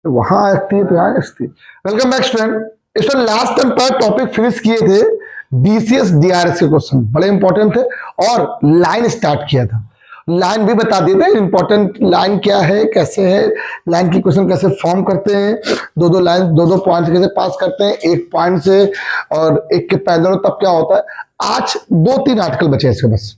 तो वहां आती है तो यहाँ आती है। Welcome back student. इस लास्ट टाइम पर टॉपिक फिनिश किए थे बीसीएस डीआरएस के क्वेश्चन, बड़े इंपॉर्टेंट थे और लाइन स्टार्ट किया था। लाइन भी बता दिए थे इंपॉर्टेंट लाइन क्या है, कैसे है, लाइन की क्वेश्चन कैसे फॉर्म करते हैं, दो लाइन दो पॉइंट कैसे पास करते हैं, एक पॉइंट से और एक के पैदल तब क्या होता है। आज 2-3 आर्टिकल बचे हैं इसके बस।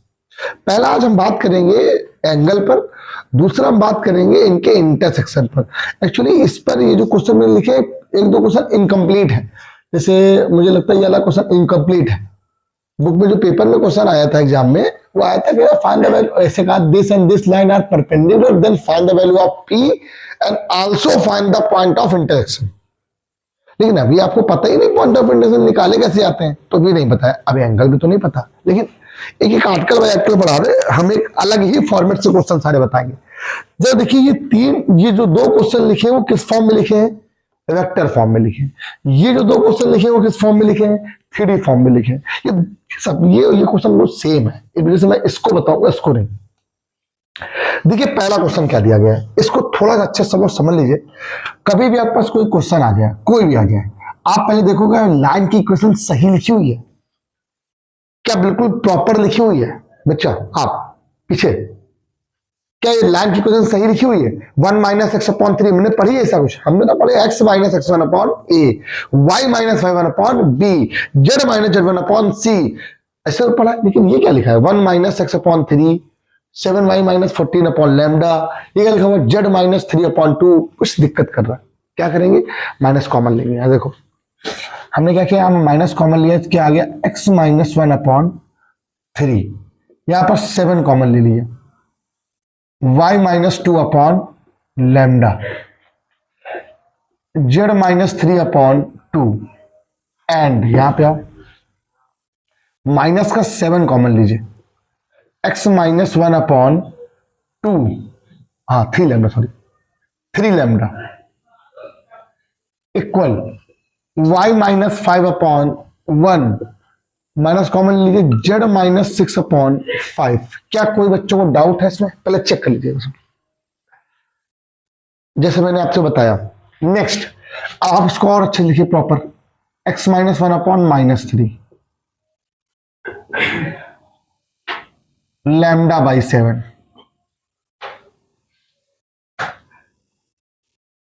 पहला आज हम बात करेंगे एंगल पर, दूसरा हम बात करेंगे इनके इंटरसेक्शन पर। एक्चुअली इस पर ये जो क्वेश्चन मैंने लिखे एक दो क्वेश्चन इनकम्प्लीट है, जैसे मुझे लगता है ये वाला क्वेश्चन इनकम्प्लीट है। बुक में जो पेपर में क्वेश्चन आया था एग्जाम में वो आया था कि फाइंड द वैल्यू, ऐसे कहा this and this line are perpendicular then find the value of P and also find the point of intersection. लेकिन अभी आपको पता ही नहीं पॉइंट ऑफ इंटरसेक्शन निकाले कैसे आते हैं, तो भी नहीं पता है, अभी एंगल भी तो नहीं पता। लेकिन एक एक आर्टिकल बाय आर्टिकल पढ़ा रहे, हम एक अलग ही फॉर्मेट से क्वेश्चन सारे बताएंगे। जब देखिए ये जो दो क्वेश्चन लिखे हैं वो किस फॉर्म में लिखे हैं, वेक्टर फॉर्म में लिखे हैं। ये जो दो क्वेश्चन लिखे हैं वो किस फॉर्म में लिखे हैं, 3D फॉर्म में लिखे हैं। ये सब ये क्वेश्चन बहुत सेम है, इस वजह से मैं इसको बताऊंगा, इसको नहीं। देखिए पहला क्वेश्चन क्या दिया गया है, इसको थोड़ा सा अच्छे से समझ लीजिए। कभी भी आपके पास कोई क्वेश्चन आ जाए, कोई भी आ जाए, आप पहले देखोगे लाइन की इक्वेशन सही लिखी हुई है क्या, बिल्कुल प्रॉपर लिखी हुई है बच्चा। आप पीछे क्या ये लाइन की इक्वेशन सही लिखी हुई है, 1 माइनस एक्स अपॉन 3 मैंने पढ़ी है ऐसा कुछ, हमने ना पढ़े x minus X one upon A, y minus Y one upon B, z minus Z one upon C, ऐसे तो पढ़ा। लेकिन ये क्या लिखा है, 1 minus X upon 3, 7y minus 14 upon lambda, ये क्या लिखा हुआ z माइनस 3 अपॉन 2। कुछ दिक्कत कर रहा है, क्या करेंगे, माइनस कॉमन लेंगे। यहाँ देखो हमने क्या किया, हम माइनस कॉमन लिया, क्या आ गया x माइनस 1 अपॉन 3, यहां पर 7 कॉमन ले लिया, y minus 2 upon lambda, z minus 3 upon 2 and यहां पे आओ माइनस का 7 कॉमन लीजिए, x माइनस 1 अपॉन 2, हाँ 3 lambda, sorry 3 lambda equal y minus 5 upon 1 minus common लीजिए, z माइनस 6 अपॉन 5। क्या कोई बच्चों को डाउट है इसमें, पहले चेक कर लीजिए जैसे मैंने आपसे बताया। नेक्स्ट आप इसको और अच्छे लिखिए proper, x minus 1 upon minus 3 lambda by 7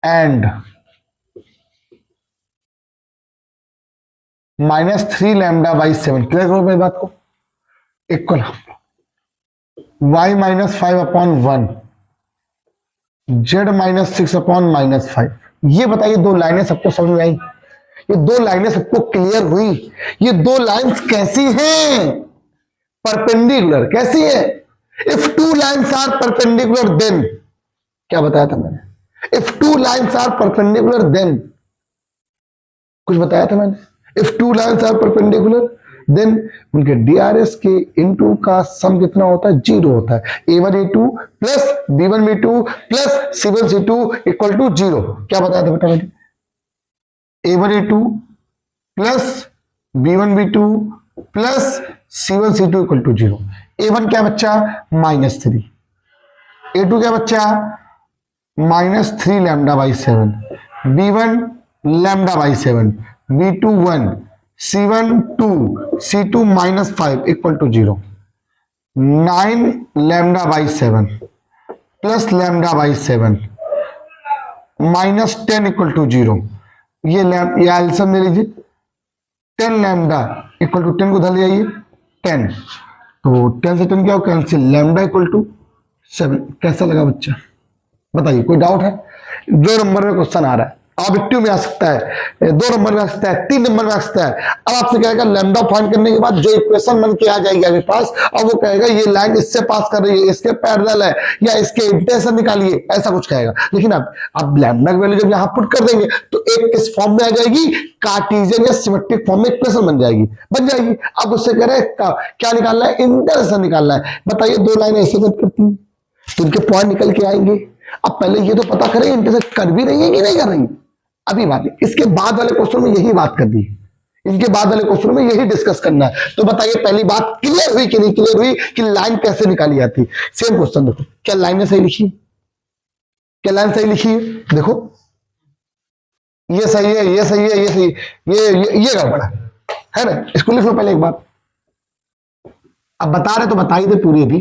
and minus 3 lambda by 7। Clear करो मेरी बात को, equal y minus 5 upon 1, z minus 6 upon minus 5। ये बताइए दो लाइनें सबको समझ में आई, ये दो लाइनें सबको क्लियर हुई। ये दो लाइंस कैसी हैं, परपेंडिकुलर। कैसी है, if two lines are perpendicular then, क्या बताया था मैंने, if two lines are perpendicular then, कुछ बताया था मैंने। If two lines are perpendicular then उनके डीआरएस के इनटू का सम कितना होता है, 0 होता है। a1 a2 plus b1 b2 plus c1 c2 equal to 0। क्या बताया था बेटा मैंने, a1 a2 plus b1 b2 plus c1 c2 equal to 0। a1 क्या बच्चा, -3, a2 क्या बच्चा, -3 lambda by 7, b1 lambda by 7, b2 1, c1 2, c2 -5 equal to 0। 9 lambda by 7 plus lambda by 7 -10 equal to 0। ये एल्सियम ले लीजिए, 10 लैम्डा इक्वल टू 10 को उधर ले आइए 10, तो 10 से 10 क्या हो, कैंसिल, लैम्डा इक्वल टू 7। कैसा लगा बच्चा, बताइए, कोई डाउट है। 2 नंबर में क्वेश्चन आ रहा है, ऑब्जेक्टिव में आ सकता है, 2 नंबर में आ सकता है, 3 नंबर में आ सकता है। अब आपसे कहेगा लैम्डा फाइंड करने के बाद जो इक्वेशन बन के आ जाएगी आपके पास, और वो कहेगा ये लाइन इससे पास कर रही है, इसके पैरेलल है, या इसके इंटरसेक्शन निकालिए, ऐसा कुछ कहेगा। लेकिन अब लैम्डा की वैल्यू जब यहां पुट कर देंगे तो एक किस फॉर्म में आ जाएगी, कार्टेशियन या सिमेट्रिक फॉर्म में इक्वेशन बन जाएगी। अब उससे कह रहे क्या निकालना है, इंटरसेक्शन निकालना है। बताइए दो लाइन ऐसे कट करती है तो उनके पॉइंट निकल के आएंगे। अब पहले ये तो पता करें इंटरसेक्ट कर भी रही है कि नहीं कर रही, अभी बात है। इसके बाद वाले क्वेश्चन में यही बात करनी है, इनके बाद वाले क्वेश्चन में यही डिस्कस करना है। तो बताइए पहली बात क्लियर हुई कि नहीं क्लियर हुई, कि लाइन कैसे निकाली जाती। सेम क्वेश्चन देखो, क्या लाइन सही लिखी, क्या लाइन सही लिखी है, देखो ये सही है, ये सही है, ये सही, ये गड़बड़ है ना। इसको लिख लो पहले एक बार। अब बता रहे तो बता ही दे पूरी अभी।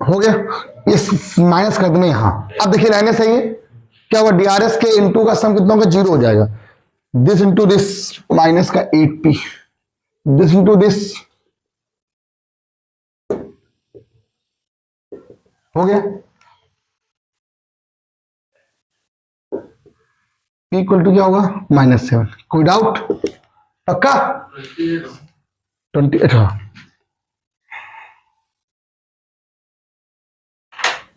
हो गया, ये माइनस कर देना यहां। अब देखिए लाइनें सही है, क्या हुआ, डीआरएस के इनटू का सम कितना होगा, 0 हो जाएगा। दिस इंटू दिस माइनस का 8p, दिस इंटू दिस हो गया। p इक्वल टू क्या होगा, -7। कोई डाउट, पक्का 28, हाँ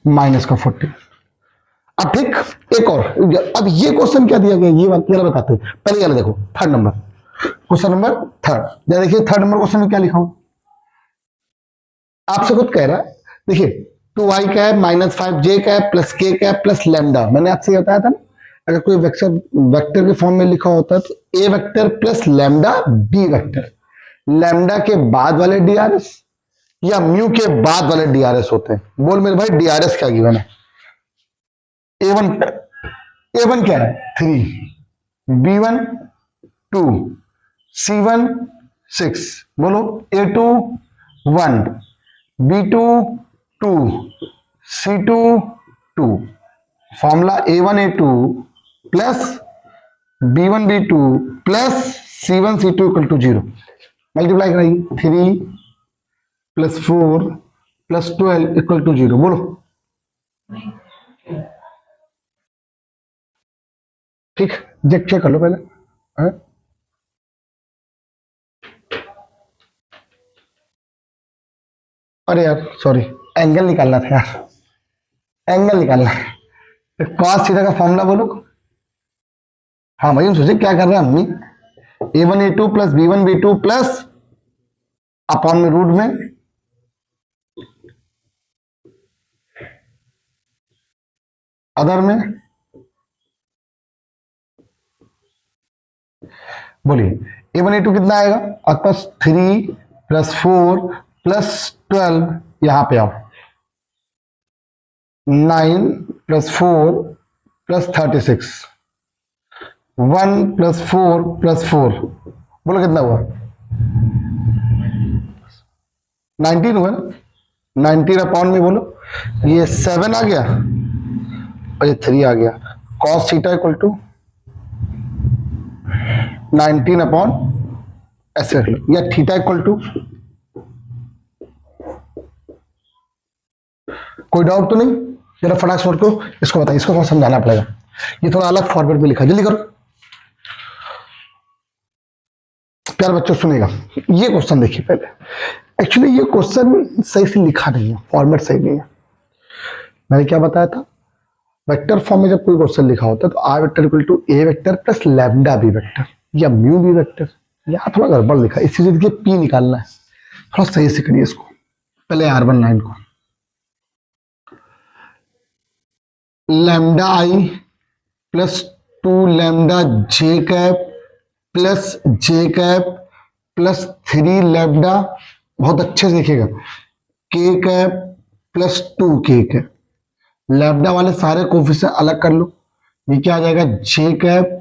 माइनस का 40। अब ठीक, एक और, अब ये क्वेश्चन क्या दिया गया, ये बात क्या बताते हैं पहले, वाला देखो, third number question, number third. देखिए थर्ड नंबर क्वेश्चन में क्या लिखा हूं, आपसे खुद कह रहा है। देखिए 2i cap -5j cap plus k cap plus lambda. मैंने आपसे ये बताया था ना, अगर कोई वेक्टर वेक्टर के फॉर्म में लिखा होता है तो a vector plus lambda b vector, lambda के बाद वाले डीआरएस या म्यू के बाद वाले डीआरएस होते हैं। बोल मेरे भाई डीआरएस क्या गिवन है, a1, a1 क्या है 3, b1 2, c1 6, बोलो a2 1, b2 2, c2 2। Formula a1 a2 plus b1 b2 plus c1 c2 equal to 0। Multiply कराइए, 3 प्लस 4 प्लस 12 इक्वल टू 0। बोलो ठीक, चेक कर लो पहले, है? अरे यार सॉरी, एंगल निकालना था यार, एंगल निकालना है। कॉस थीटा का फॉर्मूला बोलो। हाँ भाई, हम सोचे क्या कर रहे हैं अम्मी, a1 a2 plus b1 b2 plus upon में रूट में अदर में, बोलिए a1 a2 कितना आएगा आपके पास, 3 प्लस 4 प्लस 12, यहां पे आओ 9 प्लस 4 प्लस 36, 1 प्लस 4 प्लस 4, बोलो कितना हुआ, 19 हुआ ना। 19 अपॉन में बोलो, ये 7 आ गया और ये 3 आ गया। Cos theta equal to 19 upon, ऐसे रख लो, या थीटा इक्वल टू, कोई डाउट तो नहीं, जरा फटाक से को इसको बताइए, इसको थोड़ा समझाना पड़ेगा, ये थोड़ा अलग फॉर्मेट में लिखा, जल्दी करो प्यार बच्चों, सुनेगा। ये क्वेश्चन देखिए पहले, एक्चुअली ये क्वेश्चन सही से लिखा नहीं है, फॉर्मेट सही नहीं है। मैंने क्या बताया था, वेक्टर फॉर्म में जब कोई क्वेश्चन लिखा होता है तो r vector equal to a vector plus lambda b vector या म्यू बी वेक्टर, यहाँ थोड़ा गड़बड़ लिखा है, इसी से देखिए पी निकालना है, थोड़ा सही से करिए इसको। पहले R1 लाइन को, लैम्डा आई प्लस 2 लैम्डा जे कैप प्लस जे कैप प्लस 3 लैम्डा, बहुत अच्छे से देखिएगा, के कैप प्लस 2 के कैप, लैम्डा वाले सारे कोफिशिएंट अलग कर लो, ये क्या आ जाएगा, जे कैप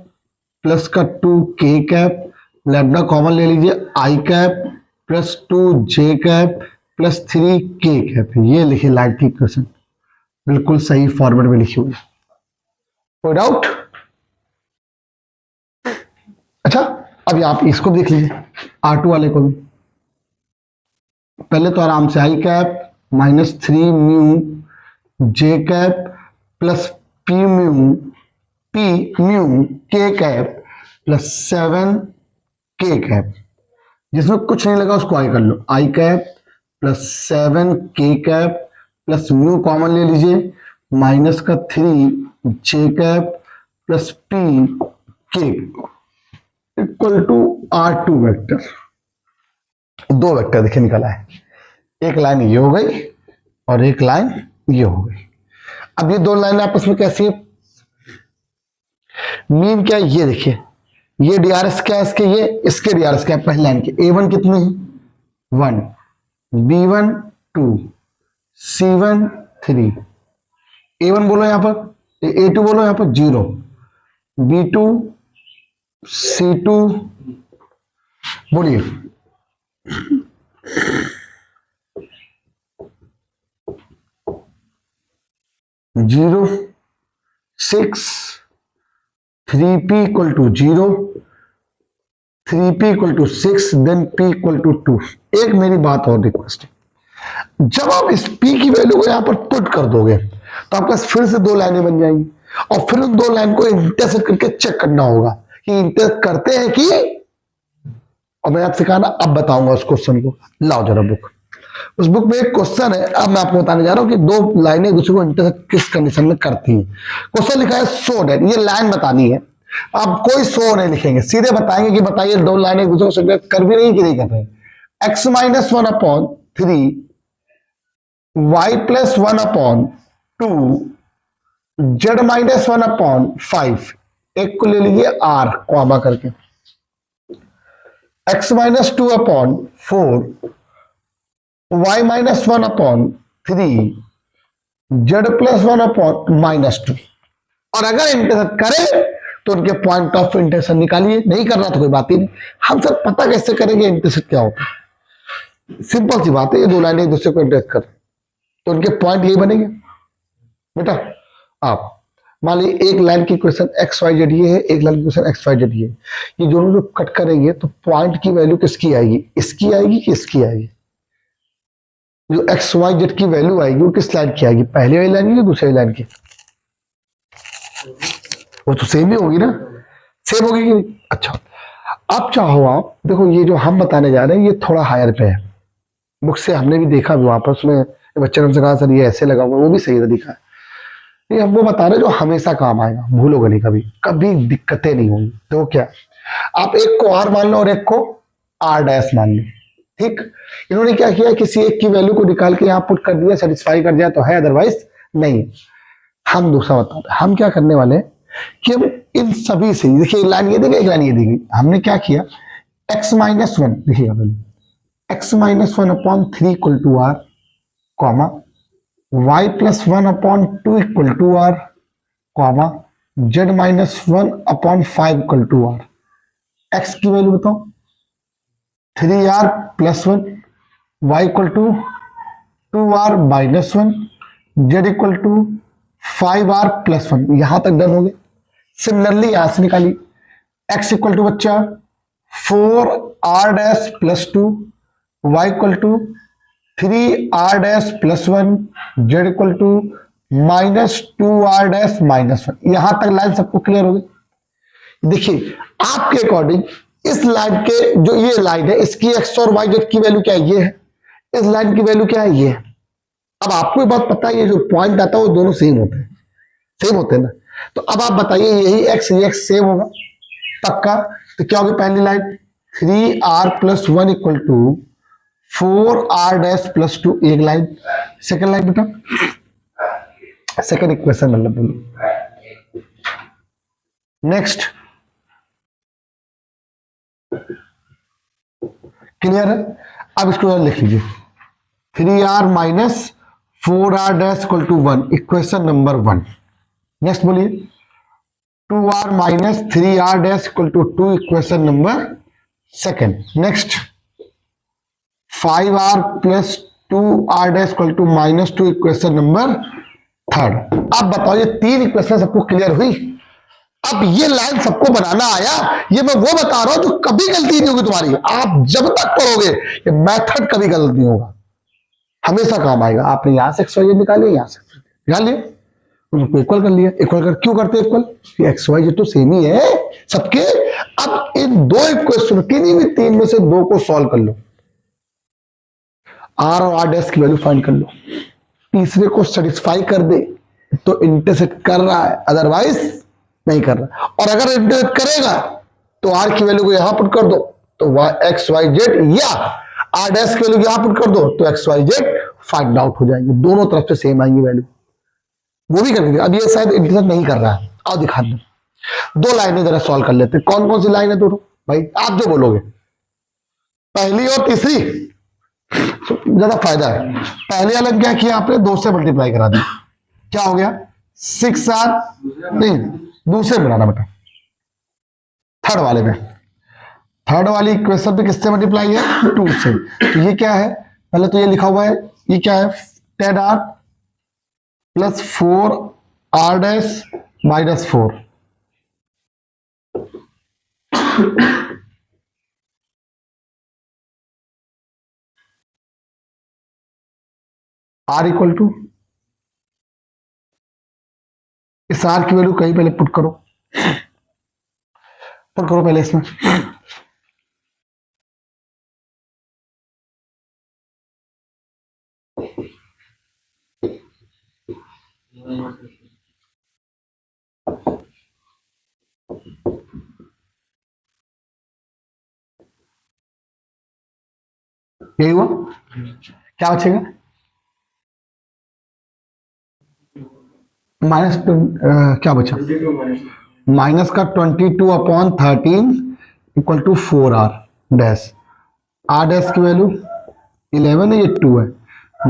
प्लस का 2 के कैप, लैम्डा कॉमन ले लीजिए, आई कैप प्लस 2 जे कैप प्लस 3 के कैप। ये लिखिए लाइन की इक्वेशन, बिल्कुल सही फॉर्मेट में लिखी हुई है, कोई डाउट। अच्छा अभी आप इसको देख लीजिए, R2 वाले को भी, पहले तो आराम से, आई कैप -3 म्यू जे कैप प्लस पी म्यू के कैप प्लस 7 के कैप, जिसमें कुछ नहीं लगा उसको आई कर लो, आई कैप प्लस 7 के कैप प्लस म्यू कॉमन ले लीजिए, माइनस का 3 जे कैप प्लस पी के इक्वल टू R2 वेक्टर। दो वेक्टर देखिए निकला है, एक लाइन ये हो गई और एक लाइन ये हो गई। अब ये दो लाइन आपस में कैसी है, मीन क्या है ये देखिए, ये डीआरएस क्या है इसके, ये इसके डीआरएस क्या है पहले लाइन के। A1 कितने हैं 1, B1 2, C1 3। A1 बोलो यहां पर, A2 बोलो यहां पर 0, B2 C2 बोलिए 0 6, 3p equal to 0, 3p equal टू 6, देन p इक्वल टू 2। एक मेरी बात और रिक्वेस्ट है, जब आप इस p की वैल्यू को यहां पर पुट कर दोगे तो आपके पास फिर से दो लाइनें बन जाएंगी, और फिर उन दो लाइन को इंटरसेक्ट करके चेक करना होगा कि इंटरसेक्ट करते हैं कि, और मैं आपसे कहा ना अब बताऊंगा उस क्वेश्चन को। लाओ जरा बुक, उस बुक में एक क्वेश्चन है, अब मैं आपको बताने जा रहा हूं कि दो लाइनें दूसरे को इंटरसेक्ट किस कंडीशन में करती हैं। क्वेश्चन लिखा है सो डेट, ये लाइन बतानी है, आप कोई सो नहीं लिखेंगे, सीधे बताएंगे कि बताइए दो लाइनें एक दूसरे को कर भी नहीं कि नहीं कर रहे। x minus 1/3 y plus 1/2 z minus 1/5, एक को ले लीजिए r कॉमा करके, x minus 2/4 y minus 1/3 z plus 1/-2। और अगर इंटरसेक्ट करे तो उनके पॉइंट ऑफ इंटरसेक्शन निकालिए, नहीं करना तो कोई बात ही नहीं। हम सब पता कैसे करेंगे इंटरसेक्ट क्या होता है, सिंपल सी बात है, ये दो लाइनें एक दूसरे को इंटरसेक्ट कर तो उनके पॉइंट यही बनेंगे बेटा। आप मान लीजिए एक लाइन की इक्वेशन एक्स वाई जेड ये है, एक लाइन की इक्वेशन एक्स वाई जेड ये, ये दोनों जो कट करेंगे तो पॉइंट की वैल्यू किसकी आएगी, इसकी आएगी कि इसकी आएगी। जो एक्स वाई जेड की वैल्यू आएगी वो किस लाइन की आएगी, पहले वाली लाइन की दूसरी लाइन की, वो तो सेम ही होगी ना, सेम होगी कि नहीं? अच्छा अब चाहो आप देखो, ये जो हम बताने जा रहे हैं ये थोड़ा हायर पे है, बुक से हमने भी देखा भी वहां पर, उसमें बच्चे ने हमसे कहा सर ये ऐसे लगा हुआ, वो भी सही तरीका है। ये हम वो बता रहे जो हमेशा काम आएगा, भूलोगे नहीं कभी, कभी दिक्कतें नहीं होंगी। तो क्या आप एक को आर मान लो और एक को आर डैश मान लो, ठीक। इन्होंने क्या किया, किसी एक की वैल्यू को निकाल के यहाँ पुट कर दिया, सेटिस्फाई कर दिया तो है, अदरवाइज नहीं। हम दूसरा बता रहे, हम क्या करने वाले कि हम इन सभी से, देखिए लाइन ये दी गई, एक लाइन ये दी गई, हमने क्या किया x माइनस 1, देखिएगा पहले x minus 1/3 equal to r comma y plus 1/2 equal to r comma z minus 1/5 equal to r. x की वैल्यू बताओ 3r plus 1, y equal to 2r minus 1, z equal to 5r plus 1। यहां तक done हो गए। Similarly यहां से निकाली x equal to बच्चा 4r dash plus 2, y equal to 3r dash plus 1, z equal to minus 2r dash minus 1। यहां तक लाइन सबको क्लियर हो गई। देखिए आपके अकॉर्डिंग इस लाइन के, जो ये लाइन है इसकी x और y जेड की वैल्यू क्या है, ये है, इस लाइन की वैल्यू क्या है, ये है। अब आपको ये बात पता है, ये जो पॉइंट आता है वो दोनों सेम होते हैं, सेम होते हैं ना। तो अब आप बताइए यही x ये x सेम होगा पक्का, तो क्या होगी पहली line 3r plus 1 equal to 4r dash plus 2, एक लाइन। सेकंड लाइन बेटा, सेकंड इक्वेशन मतलब बोलो। नेक्स्ट क्लियर है। अब इसको लिख लीजिए 3r minus 4r dash equal to 1, equation number 1। Next बोलिए 2r minus 3r dash equal to 2, equation number second. Next 5r plus 2r dash equal to minus 2, equation number third. अब बताओ ये तीन इक्वेशन सबको क्लियर हुई। अब ये line सबको बनाना आया, ये मैं वो बता रहा हूं जो कभी गलती नहीं होगी तुम्हारी। आप जब तक पढ़ोगे ये मेथड कभी गलत नहीं होगा, हमेशा काम आएगा। आपने यहां से एक्स वाई जेड निकाले, यहां से निकाल लिया, उनको इक्वल कर लिया। इक्वल कर क्यों करते इक्वल, एक्स वाई जेड तो सेम ही है सबके। अब इन दो इक्वेशन किन्हीं भी तीन में से दो को सॉल्व कर लो, आर और आर डैश की वैल्यू फाइंड कर लो, तीसरे को सेटिस्फाई कर दे तो इंटरसेक्ट कर रहा है, अदरवाइज नहीं कर रहा। और अगर इंटरसेक्ट करेगा तो आर की वैल्यू को यहां पुट कर दो तो एक्स वाई जेड, या आर डैश की वैल्यू यहां पुट कर दो तो x Y Z find out हो जाएंगे, दोनों तरफ से सेम आएंगी वैल्यू। वो भी कर देंगे। अब ये शायद इंटरसेक्ट नहीं कर रहा है, आओ दिखा दो। दो लाइनें जरा सॉल्व कर लेते हैं। कौन कौन सी लाइन है दोनों भाई, आप जो बोलोगे, पहली और तीसरी, तो ज्यादा फायदा है। पहले वाला क्या किया आपने, 2 से मल्टीप्लाई करा दिया, क्या हो गया 6r, नहीं दूसरे बनाना बेटा, थर्ड वाले में, थर्ड वाली इक्वेशन पे किससे मल्टीप्लाई है, 2 से। तो ये क्या है, पहले तो ये लिखा हुआ है, ये क्या है 10r plus 4r dash minus 4, r equal to, इस r की वैल्यू कहीं पहले पुट करो, पुट करो पहले इसमें, यही हुआ, क्या बचेगा माइनस, क्या बचा, माइनस का 22/13 equal to 4r dash, r dash की वैल्यू 11 है, ये 2 है,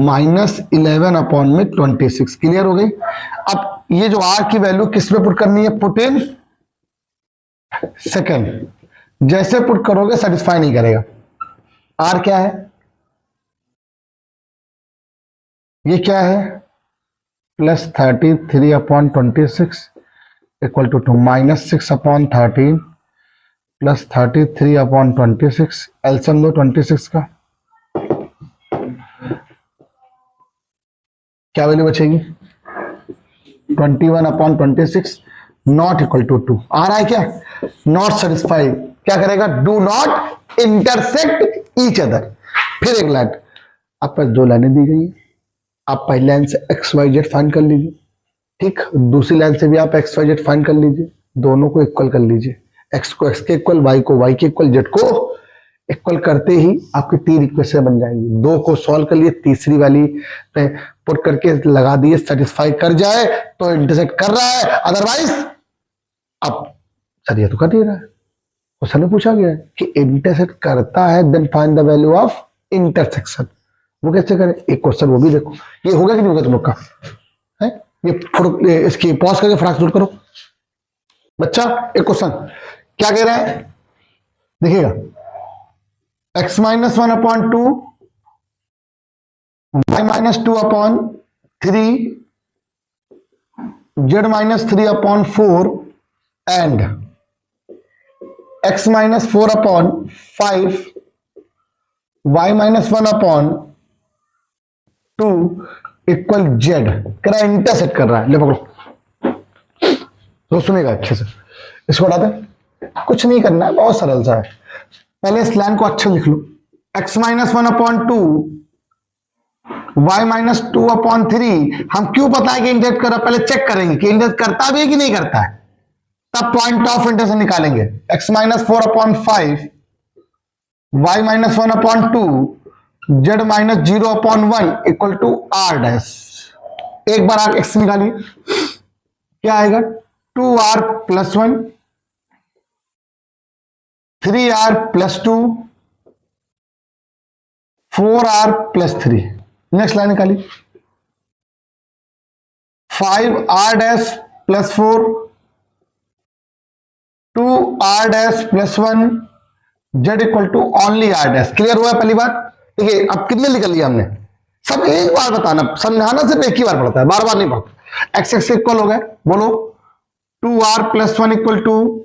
माइनस 11/26, क्लियर हो गई। अब ये जो r की वैल्यू किस में पुट करनी है, पुट इन सेकेंड, जैसे पुट करोगे सेटिस्फाई नहीं करेगा। r क्या है, ये क्या है plus 33/26 equal to 2, minus 6/13 plus 33/26, LCM दो 26 का, क्या वैल्यू बचेगी 21/26 नॉट इक्वल टू 2, आ रहा है क्या, नॉट सेटिस्फाइड, क्या करेगा, do not intersect each other. फिर एक लाइन, आपको 2 लाइनें दी गई, आप पहली लाइन से एक्स वाई जेड फाइंड कर लीजिए, ठीक, दूसरी लाइन से भी आप एक्स वाई जेड फाइंड कर लीजिए, दोनों को इक्वल कर लीजिए, एक्स को एक्स के इक्वल, वाई को वाई के इक्वल, जेड को इक्वल करते ही आपकी 3 इक्वेशन बन जाएंगी। 2 को सॉल्व कर लिए, तीसरी वाली पे पुट करके लगा दिए, सेटिस्फाई कर जाए तो इंटरसेक्ट कर रहा है, अदरवाइज अब सर ये तो कर नहीं रहा है। क्वेश्चन में पूछा गया है कि इंटरसेक्ट करता है then find the value of intersection, वो कैसे करें, एक क्वेश्चन वो भी देखो, ये होगा कि नहीं होगा तुम लोग का है, ये इसकी पॉज करके फटाक से करो बच्चा। एक क्वेश्चन क्या कह रहा है, देखिएगा, x minus 1/2, y minus 2/3, z minus 3/4 and x minus 4/5, y minus 1/2 equal Z, कह रहा है इंटरसेक्ट कर रहा है। ले पकड़ो, तो सुनेगा अच्छे से, इसको हटाते हैं, कुछ नहीं करना है, बहुत सरल सा है। पहले इस लाइन को अच्छा लिख लो, x माइनस 1/2, y माइनस 2/3, हम क्यों पता है कि इंटरसेक्ट कर रहा, पहले चेक करेंगे कि इंटरसेक्ट करता भी है कि नहीं करता है, तब पॉइंट ऑफ इंटरसेक्शन निकालेंगे। x minus 4/5, y minus 1/2, z minus 0/1 equal to r dash, एक बार आप x निकालिए, क्या आएगा 2r plus 1, 3r plus 2, 4r plus 3, next line निकालिए, 5r dash plus 4, 2r dash plus 1, z equal to only r dash. Clear हुआ है पहली बात, देखिए अब कितने निकल लिया हमने, सब एक बार बताना, समझाना सिर्फ एक ही बार पड़ता है, बार बार नहीं पड़ता। एक्स एक्स इक्वल हो गए, बोलो 2r plus 1 equal to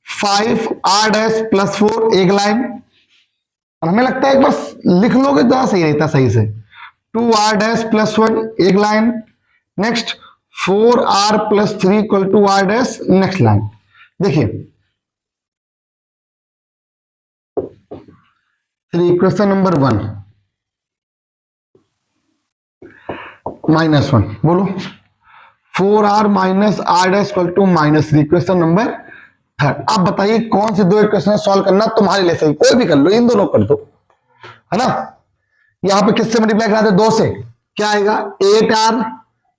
5r dash plus 4, एक लाइन, और हमें लगता है एक बार लिख लोगे तो सही रहता, सही से 2r डैश प्लस 1, एक line, next 4r plus 3 equal to r dash, next line. देखिए इक्वेशन नंबर 1 -1, बोलो 4r minus r dash equal to -3, equation number 3। अब बताइए कौन सी 2 इक्वेशन सॉल्व करना तुम्हारे लिए सही, कोई भी कर लो, इन दोनों कर दो, है ना। यहां पे किससे मल्टीप्लाई करा दे, 2 से, क्या आएगा 8r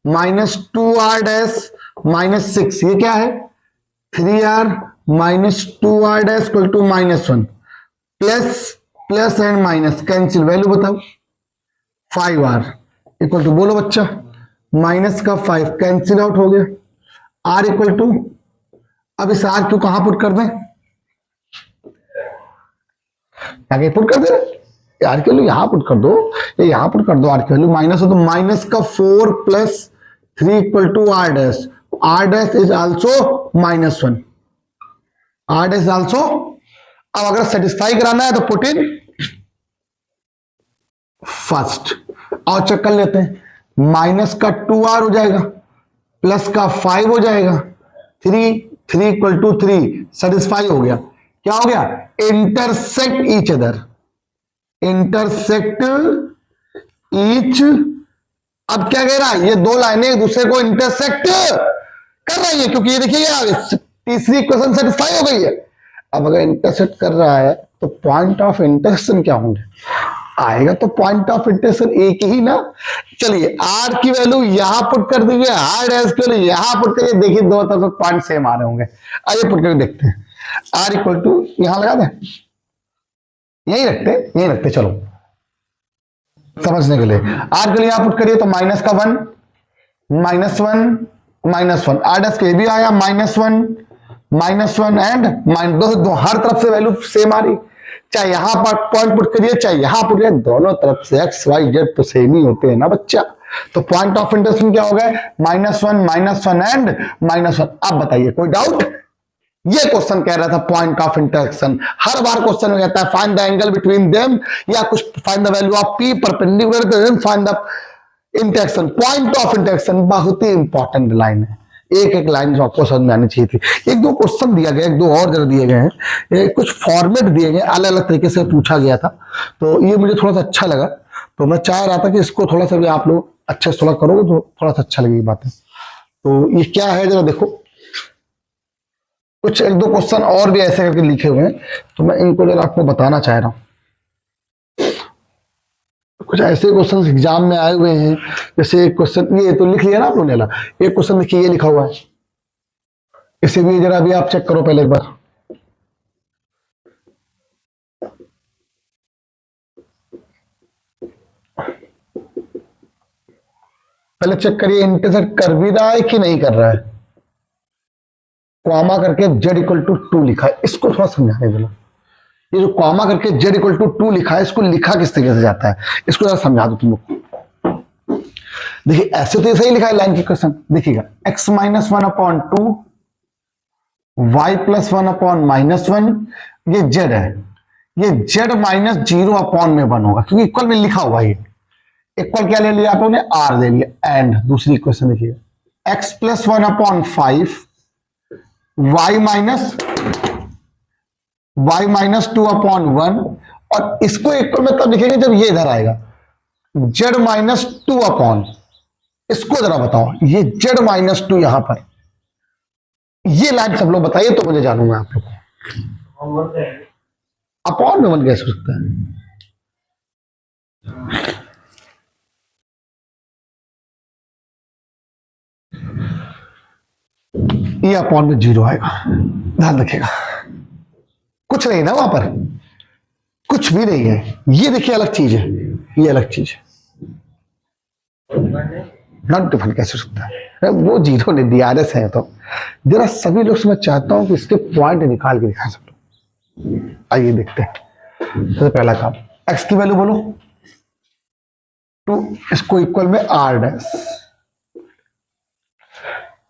minus 2r dash minus 6, ये क्या है 3r minus 2r dash equal to -1 plus plus and minus cancel, value बताओ 5r इक्वल टू, बोलो बच्चा, माइनस का 5 कैंसिल आउट हो गया, r इक्वल टू, अब इस r को कहां पुट कर दें, आगे पुट कर दे, आर की वैल्यू यहां पुट कर दो, ये यहां पुट कर दो, आर की वैल्यू माइनस हो तो माइनस का 4 plus 3 equal to r dash is also -1, r dash also. अब अगर सेटिस्फाई कराना है तो पुट इन फर्स्ट, और चेक कर लेते हैं, माइनस का 2r हो जाएगा, प्लस का 5 हो जाएगा, 3 इक्वल टू 3 सेटिस्फाई हो गया, क्या हो गया, intersect each other, intersect each, अब क्या कह रहा है, ये दो लाइनें एक दूसरे को इंटरसेक्ट कर रही है, क्योंकि ये देखिए तीसरी इक्वेशन सेटिस्फाई हो गई है। अब अगर इंटरसेक्ट कर रहा है तो पॉइंट ऑफ इंटरसेक्शन क्या होंगे, आएगा तो पॉइंट ऑफ इंटरसेक्शन एक ही ना। चलिए आर की वैल्यू यहां पुट कर दीजिए, आर डैश की वैल्यू यहां पुट करिए, देखिए दो तरफ पॉइंट सेम आ रहे होंगे, आइए पुट करके देखते हैं। आर इक्वल टू यहां लगा दें, यही रखते चलो समझने के लिए, आर के लिए आप पुट करिए तो माइनस का 1 -1 आर डैश के भी आया -1 एंड दो हर तरफ से वैल्यू सेम आ रही, चाहे यहां पर पॉइंट पुट करिए चाहे यहां पुट करिए, दोनों तरफ से एक्स वाई जेड तो सेम ही होते हैं ना बच्चा। तो पॉइंट ऑफ इंटरसेक्शन क्या हो गया, -1 एंड -1। अब बताइए कोई डाउट, ये क्वेश्चन कह रहा था पॉइंट ऑफ इंटरसेक्शन, हर बार क्वेश्चन में कहता है find the angle between them, या कुछ find the value of p perpendicular to them, find the intersection, point of intersection बहुत ही इंपॉर्टेंट लाइन है, एक एक लाइन जो आपको समझ में आनी चाहिए थी। एक दो क्वेश्चन दिया गया, एक दो और जरा दिए गए हैं, कुछ फॉर्मेट दिए गए, अलग अलग तरीके से पूछा गया था, तो ये मुझे थोड़ा सा अच्छा लगा, तो मैं चाह रहा था कि इसको थोड़ा सा भी आप लोग अच्छे से थोड़ा करोगे तो थोड़ा सा अच्छा लगेगी बातें। तो ये क्या है जरा देखो, कुछ एक दो क्वेश्चन और भी ऐसे करके लिखे हुए हैं, तो मैं इनको जरा आपको बताना चाह रहा हूं। कुछ ऐसे क्वेश्चन एग्जाम में आए हुए हैं, जैसे एक क्वेश्चन ये तो लिख लिया ना आप लोगों ने, एक क्वेश्चन देखिए ये लिखा हुआ है, इसे भी जरा अभी आप चेक करो पहले एक बार, पहले चेक करिए इंटरसेक्ट कर भी रहा है कि नहीं कर रहा है, कॉमा करके z इक्वल टू 2 लिखा है, इसको थोड़ा समझाने देना, ये जो कॉमा करके z इक्वल टू 2 लिखा है, इसको लिखा किस तरीके से जाता है, इसको जरा समझा दो तुम लोग। देखिए ऐसे तो सही लिखा है लाइन की क्वेश्चन, देखिएगा x माइनस 1/2 y प्लस 1/-1, ये z है, ये z माइनस 0/में 1 होगा, क्योंकि इक्वल में लिखा हुआ है, इक्वल क्या ले लिया आप लोगों ने, r ले लिया, एंड दूसरी इक्वेशन देखिएगा x प्लस 1/5 y माइनस 2/1, और इसको इक्वल में तब लिखेंगे जब ये इधर आएगा z माइनस 2/, इसको जरा बताओ, ये z माइनस 2 यहां पर, ये लाइन सब लोग बताइए तो मुझे जानूंगा आप लोग को, अपॉन में 1 कैसे हो सकता है, ये अपॉन में 0 आएगा, ध्यान रखिएगा, कुछ नहीं ना वहां पर, कुछ भी नहीं है, ये देखिए अलग चीज है, ये अलग चीज है, नॉट डिफरेंट कैसे हो सकता है, वो 0 ने दिया है, तो जरा सभी लोग मैं चाहता हूं कि इसके पॉइंट निकाल के दिखा सब लोग, आइए देखते हैं। सबसे पहला काम, x की वैल्यू बोलो 2, इसको इक्वल में r dash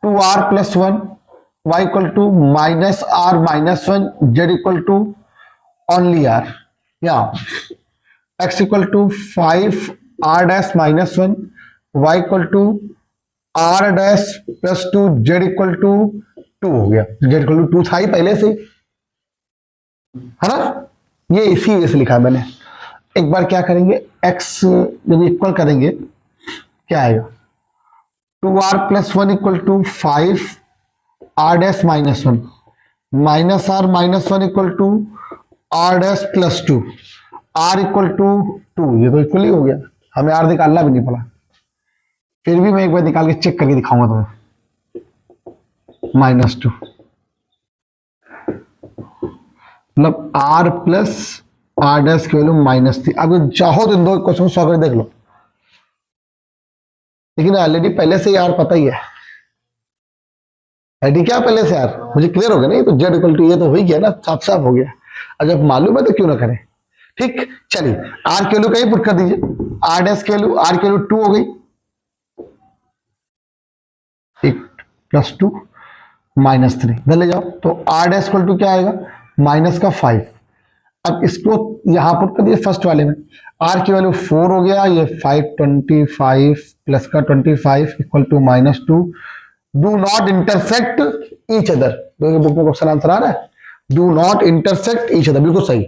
2r plus 1, y equal to -r-1, z equal to only r, या x equal to 5r dash -1, y equal to r dash plus 2, z equal to 2 हो गया, z इक्वल टू 2 था ही पहले से, है ना, ये इसी वजह से लिखा है मैंने। एक बार क्या करेंगे, x जब इक्वल करेंगे क्या आएगा, 2r plus 1 equal to 5 r dash -1, minus r -1 equal to r dash plus 2, r equal to 2, ये तो इक्वल ही हो गया, हमें r निकालना भी नहीं पड़ा, फिर भी मैं एक बार निकाल के चेक करके दिखाऊंगा तुम्हें, -2, मतलब आर प्लस आर डैश की वैल्यू -3। अगर चाहो तो इन दो क्वेश्चन को सॉल्व कर देख लो, लेकिन ऑलरेडी पहले से यार पता ही है आईडी क्या पहले से यार मुझे क्लियर हो गया ना, ये तो जेड इक्वल टू ये तो हो ही गया ना, साफ साफ हो गया। अगर मालूम है तो क्यों ना करें। ठीक, चलिए आर की वैल्यू कहीं पुट कर दीजिए, आर डैश की वैल्यू, आर की वैल्यू 2 हो गई, 1 + 2 -3 इधर ले जाओ, तो आर डैश इक्वल टू क्या आएगा -5। अब इसको यहां पुट कर दिए फर्स्ट वाले में, आर की वैल्यू 4 हो गया, ये 5 25 प्लस का 25 equal to -2। Do not intersect each other, book में क्वेश्चन आंसर आ रहा है, do not intersect each other, बिल्कुल सही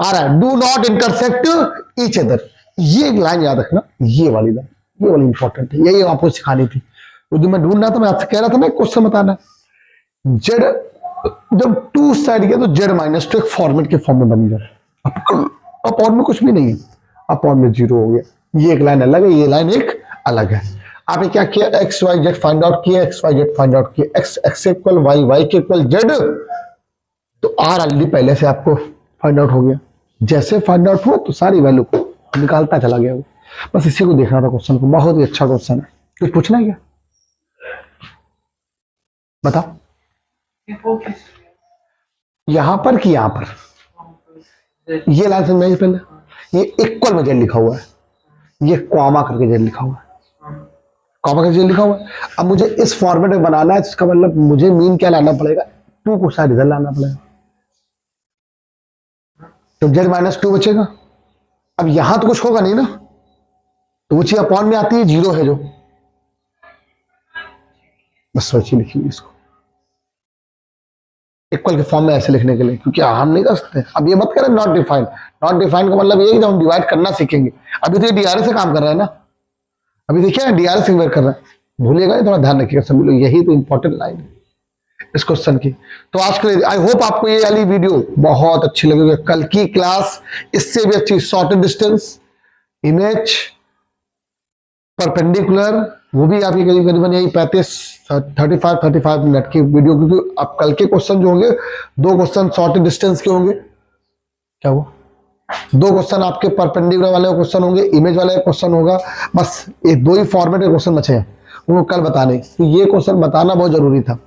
आ रहा है, do not intersect each other. ये एक लाइन याद रखना, ये वाली लाइन, ये वाली इंपॉर्टेंट है, यही आपको सिखानी थी। जो मैं ढूंढ रहा था, मैं आपसे कह रहा था ना क्वेश्चन बताना, जेड जब 2 साइड गया तो जेड -2 एक फॉर्मेट के फॉर्म में बन गया, अपॉन में कुछ भी नहीं है, अपॉन में 0 हो गया। ये एक लाइन अलग है, ये लाइन एक अलग है। आपने क्या किया, X Y Z find out किया, X Y Z find out किया, X X equal Y, Y के इक्वल जेड, तो आर ऑलरेडी पहले से आपको फाइंड आउट हो गया। जैसे फाइंड आउट हुआ तो सारी वैल्यू को निकालता चला गया वो। बस इसी को देखना था क्वेश्चन को, बहुत ही अच्छा क्वेश्चन है। कुछ पूछना है क्या, बताओ। यहां पर कि यहां पर, ये लाइन समझ में पहले, ये इक्वल में जेड लिखा हुआ है, ये कॉमा करके जेड लिखा हुआ है, कॉमा करके जेड लिखा हुआ है। अब मुझे इस फॉर्मेट में बनाना है, इसका मतलब मुझे मीन क्या लाना पड़ेगा, 2 को साइड इधर लाना पड़ेगा, तो जेड -2 बचेगा। अब यहां तो कुछ होगा नहीं ना, तो वो चीज अपॉन में आती है, 0 है जो, बस सोचिए लिखिए इसको इक्वल के फॉर्म में ऐसे लिखने के लिए, क्योंकि हम नहीं कर सकते। अब ये मत करें नॉट डिफाइंड, नॉट डिफाइंड का मतलब ये है कि हम डिवाइड करना सीखेंगे। अभी तो ये डीआरएस से काम कर रहा है ना, अभी देखिए डीआरएस से वर्क कर रहा है, भूलिएगा नहीं, थोड़ा ध्यान रखिएगा सभी लोग, यही तो इंपॉर्टेंट लाइन है इस क्वेश्चन की। तो आज के लिए आई होप आपको ये वाली वीडियो बहुत अच्छी लगेगी। कल की क्लास इससे भी अच्छी, शॉर्टेड डिस्टेंस, इमेज, परपेंडिकुलर, वो भी आपकी करीबन यही 35 मिनट की वीडियो, क्योंकि अब कल के क्वेश्चन जो होंगे 2 क्वेश्चन शॉर्टेड डिस्टेंस के होंगे, क्या हुआ, 2 क्वेश्चन आपके परपेंडिकुलर वाले क्वेश्चन होंगे, इमेज वाला क्वेश्चन होगा, बस ये 2 ही फॉर्मेट के क्वेश्चन बचे हैं, उनको कल बताने। तो ये क्वेश्चन बताना बहुत जरूरी था,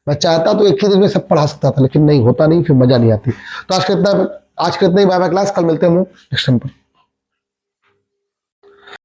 मैं चाहता तो एक ही दिन में सब पढ़ा सकता था, लेकिन नहीं होता, नहीं फिर मजा नहीं आती। तो आज के इतना ही, बाय बाय क्लास, कल मिलते हैं नेक्स्ट टाइम पर।